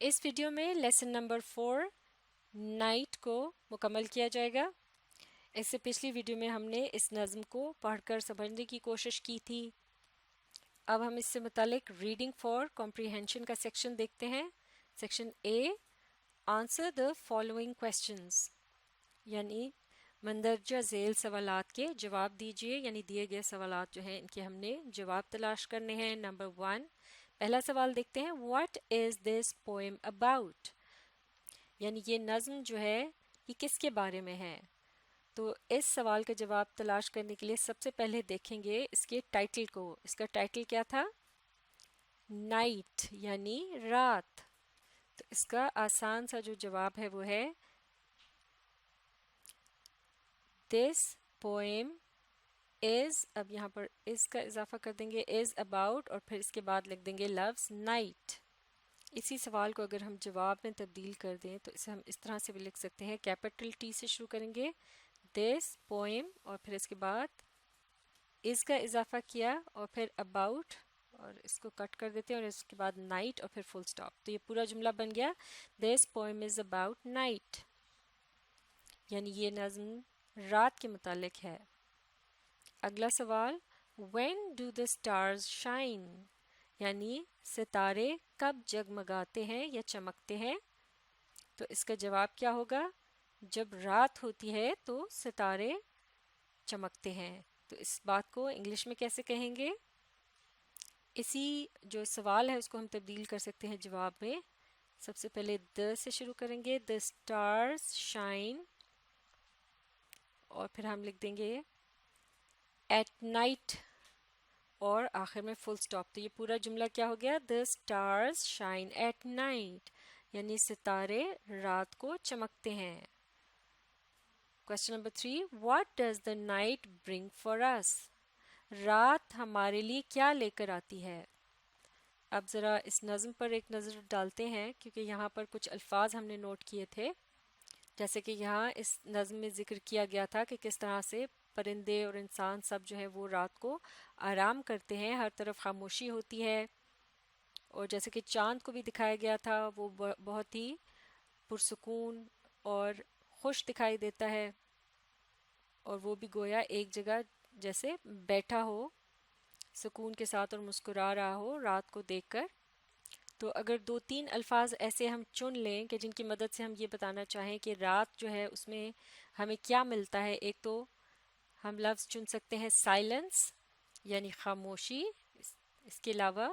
اس video میں lesson number 4 night کو مکمل کیا جائے گا۔ اس سے پچھلی ویڈیو میں ہم نے اس نظم کو پڑھ کر سمجھنے کی کوشش کی تھی۔ اب ہم اس سے متعلق ریڈنگ فار کمپریہنشن کا سیکشن دیکھتے ہیں۔ Section A, answer the following questions, یعنی مندرجہ ذیل سوالات کے جواب دیجئے، یعنی دیے گئے سوالات جو ہیں ان کے ہم نے جواب تلاش کرنے ہیں۔ نمبر 1، پہلا سوال دیکھتے ہیں، what is this poem about, یعنی یہ نظم جو ہے یہ کس کے بارے میں ہے۔ تو اس سوال کا جواب تلاش کرنے کے لیے سب سے پہلے دیکھیں گے اس کے ٹائٹل کو۔ اس کا ٹائٹل کیا تھا؟ نائٹ، یعنی رات۔ تو اس کا آسان سا جو جواب ہے وہ ہے دس پوئم از، اب یہاں پر از کا اضافہ کر دیں گے، از اباؤٹ، اور پھر اس کے بعد لکھ دیں گے لفظ نائٹ۔ اسی سوال کو اگر ہم جواب میں تبدیل کر دیں تو اسے ہم اس طرح سے بھی لکھ سکتے ہیں، کیپٹل ٹی سے شروع کریں گے، دس پوئم، اور پھر اس کے بعد از کا اضافہ کیا، اور پھر اباؤٹ، اور اس کو کٹ کر دیتے ہیں، اور اس کے بعد نائٹ، اور پھر فل سٹاپ۔ تو یہ پورا جملہ بن گیا، this poem is about night, یعنی یہ نظم رات کے متعلق ہے۔ اگلا سوال، when do the stars shine، یعنی ستارے کب جگمگاتے ہیں یا چمکتے ہیں۔ تو اس کا جواب کیا ہوگا؟ جب رات ہوتی ہے تو ستارے چمکتے ہیں۔ تو اس بات کو انگلش میں کیسے کہیں گے؟ اسی جو سوال ہے اس کو ہم تبدیل کر سکتے ہیں جواب میں۔ سب سے پہلے the سے شروع کریں گے، the stars shine، اور پھر ہم لکھ دیں گے ایٹ نائٹ، اور آخر میں فل سٹاپ۔ تو یہ پورا جملہ کیا ہو گیا؟ the stars shine at night، یعنی ستارے رات کو چمکتے ہیں۔ Question number 3، what does the night bring for us، رات ہمارے لیے کیا لے کر آتی ہے۔ اب ذرا اس نظم پر ایک نظر ڈالتے ہیں، کیونکہ یہاں پر کچھ الفاظ ہم نے نوٹ کیے تھے، جیسے کہ یہاں اس نظم میں ذکر کیا گیا تھا کہ کس طرح سے پرندے اور انسان سب جو ہے وہ رات کو آرام کرتے ہیں، ہر طرف خاموشی ہوتی ہے، اور جیسے کہ چاند کو بھی دکھایا گیا تھا، وہ بہت ہی پرسکون اور خوش دکھائی دیتا ہے، اور وہ بھی گویا ایک جگہ جیسے بیٹھا ہو سکون کے ساتھ اور مسکرا رہا ہو رات کو دیکھ کر۔ تو اگر 2-3 الفاظ ایسے ہم چن لیں کہ جن کی مدد سے ہم یہ بتانا چاہیں کہ رات جو ہے اس میں ہمیں کیا ملتا ہے، ایک تو ہم لفظ چن سکتے ہیں سائلنس، یعنی خاموشی۔ اس کے علاوہ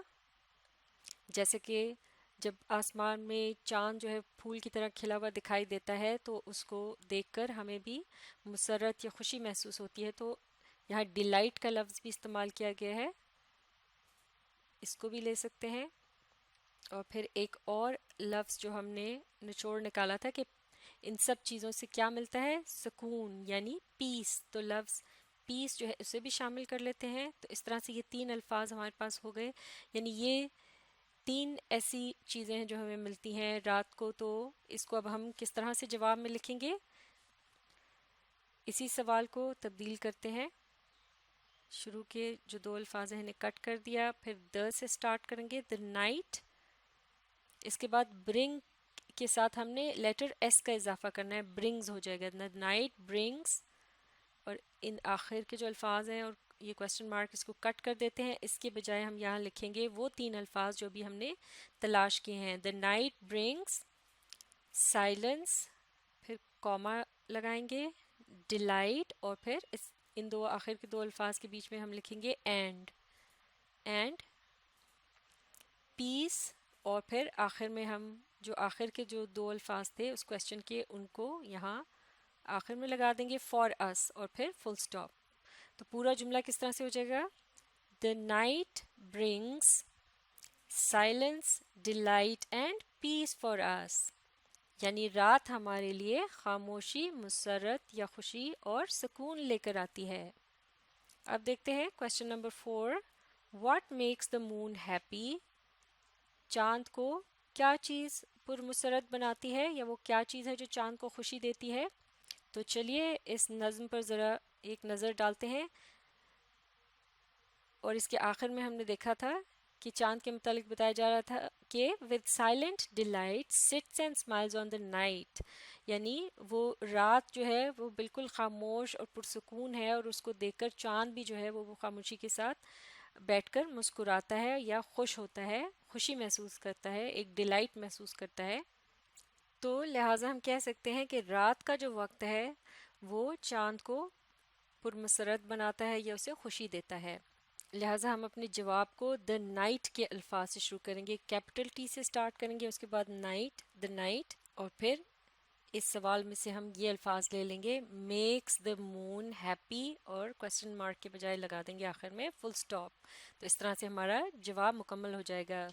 جیسے کہ جب آسمان میں چاند جو ہے پھول کی طرح کھلا ہوا دکھائی دیتا ہے تو اس کو دیکھ کر ہمیں بھی مسرت یا خوشی محسوس ہوتی ہے، تو یہاں ڈیلائٹ کا لفظ بھی استعمال کیا گیا ہے، اس کو بھی لے سکتے ہیں۔ اور پھر ایک اور لفظ جو ہم نے نچوڑ نکالا تھا کہ ان سب چیزوں سے کیا ملتا ہے، سکون، یعنی پیس، تو لفظ پیس جو ہے اسے بھی شامل کر لیتے ہیں۔ تو اس طرح سے یہ 3 الفاظ ہمارے پاس ہو گئے، یعنی یہ 3 ایسی چیزیں ہیں جو ہمیں ملتی ہیں رات کو۔ تو اس کو اب ہم کس طرح سے جواب میں لکھیں گے؟ اسی سوال کو تبدیل کرتے ہیں، شروع کے جو 2 الفاظ ہیں انہیں کٹ کر دیا، پھر the سے سٹارٹ کریں گے، the night، اس کے بعد bring کے ساتھ ہم نے لیٹر ایس کا اضافہ کرنا ہے، برنگز ہو جائے گا، the night brings، اور ان آخر کے جو الفاظ ہیں اور یہ کوسچن مارک اس کو کٹ کر دیتے ہیں، اس کے بجائے ہم یہاں لکھیں گے وہ 3 الفاظ جو بھی ہم نے تلاش کیے ہیں، the night brings silence، پھر کوما لگائیں گے، delight، اور پھر ان 2 آخر کے 2 الفاظ کے بیچ میں ہم لکھیں گے and peace، اور پھر آخر میں ہم جو آخر کے جو 2 الفاظ تھے اس کوسچن کے ان کو یہاں آخر میں لگا دیں گے for us، اور پھر فل سٹاپ۔ تو پورا جملہ کس طرح سے ہو جائے گا؟ the night brings silence, delight and peace for us، یعنی رات ہمارے لیے خاموشی، مسرت یا خوشی اور سکون لے کر آتی ہے۔ اب دیکھتے ہیں question number 4، what makes the moon happy، چاند کو کیا چیز پرمسرت بناتی ہے، یا وہ کیا چیز ہے جو چاند کو خوشی دیتی ہے۔ تو چلیے اس نظم پر ذرا ایک نظر ڈالتے ہیں، اور اس کے آخر میں ہم نے دیکھا تھا کہ چاند کے متعلق بتایا جا رہا تھا کہ with silent delight sits and smiles on the night، یعنی وہ رات جو ہے وہ بالکل خاموش اور پرسکون ہے، اور اس کو دیکھ کر چاند بھی جو ہے وہ خاموشی کے ساتھ بیٹھ کر مسکراتا ہے یا خوش ہوتا ہے، خوشی محسوس کرتا ہے، ایک ڈیلائٹ محسوس کرتا ہے۔ تو لہٰذا ہم کہہ سکتے ہیں کہ رات کا جو وقت ہے وہ چاند کو پرمسرت بناتا ہے یا اسے خوشی دیتا ہے۔ لہٰذا ہم اپنے جواب کو the night کے الفاظ سے شروع کریں گے، کیپٹل ٹی سے سٹارٹ کریں گے، اس کے بعد نائٹ، the night، اور پھر اس سوال میں سے ہم یہ الفاظ لے لیں گے makes the moon happy، اور کوسچن مارک کے بجائے لگا دیں گے آخر میں فل سٹاپ۔ تو اس طرح سے ہمارا جواب مکمل ہو جائے گا۔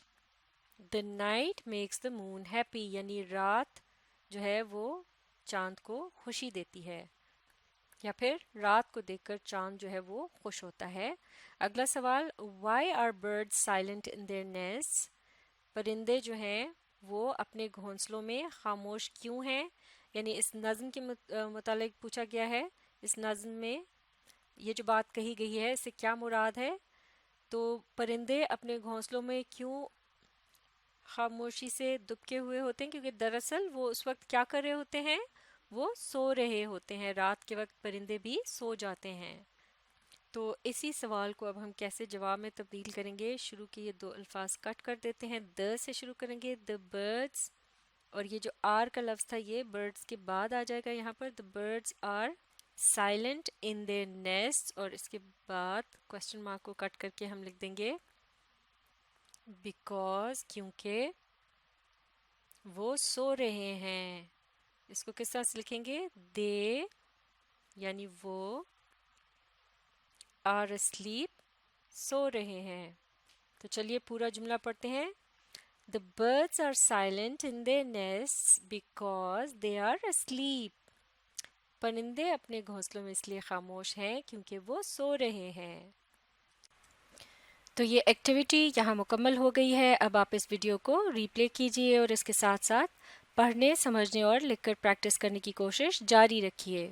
the night makes the moon happy، یعنی رات جو ہے وہ چاند کو خوشی دیتی ہے، یا پھر رات کو دیکھ کر چاند جو ہے وہ خوش ہوتا ہے۔ اگلا سوال why are birds silent in their nests، پرندے جو ہیں وہ اپنے گھونسلوں میں خاموش کیوں ہیں، یعنی اس نظم کے متعلق پوچھا گیا ہے۔ اس نظم میں یہ جو بات کہی گئی ہے اس سے کیا مراد ہے؟ تو پرندے اپنے گھونسلوں میں کیوں خاموشی سے دبکے ہوئے ہوتے ہیں؟ کیونکہ دراصل وہ اس وقت کیا کر رہے ہوتے ہیں؟ وہ سو رہے ہوتے ہیں، رات کے وقت پرندے بھی سو جاتے ہیں۔ تو اسی سوال کو اب ہم کیسے جواب میں تبدیل کریں گے؟ شروع کے یہ دو الفاظ کٹ کر دیتے ہیں، the سے شروع کریں گے، the birds، اور یہ جو are کا لفظ تھا یہ birds کے بعد آ جائے گا یہاں پر، the birds are silent in their nests، اور اس کے بعد کوسچن مارک کو کٹ کر کے ہم لکھ دیں گے because، کیونکہ وہ سو رہے ہیں۔ اس کو کس طرح سے لکھیں گے؟ they، یعنی وہ، are asleep، سو رہے ہیں۔ تو چلیے پورا جملہ پڑھتے ہیں۔ The birds are silent in their nests because they are asleep۔ پرندے اپنے گھونسلوں میں اس لیے خاموش ہیں کیونکہ وہ سو رہے ہیں۔ تو یہ ایکٹیویٹی یہاں مکمل ہو گئی ہے۔ اب آپ اس ویڈیو کو ری پلے کیجئے اور اس کے ساتھ ساتھ پڑھنے، سمجھنے اور لکھ کر پریکٹس کرنے کی کوشش جاری رکھیے۔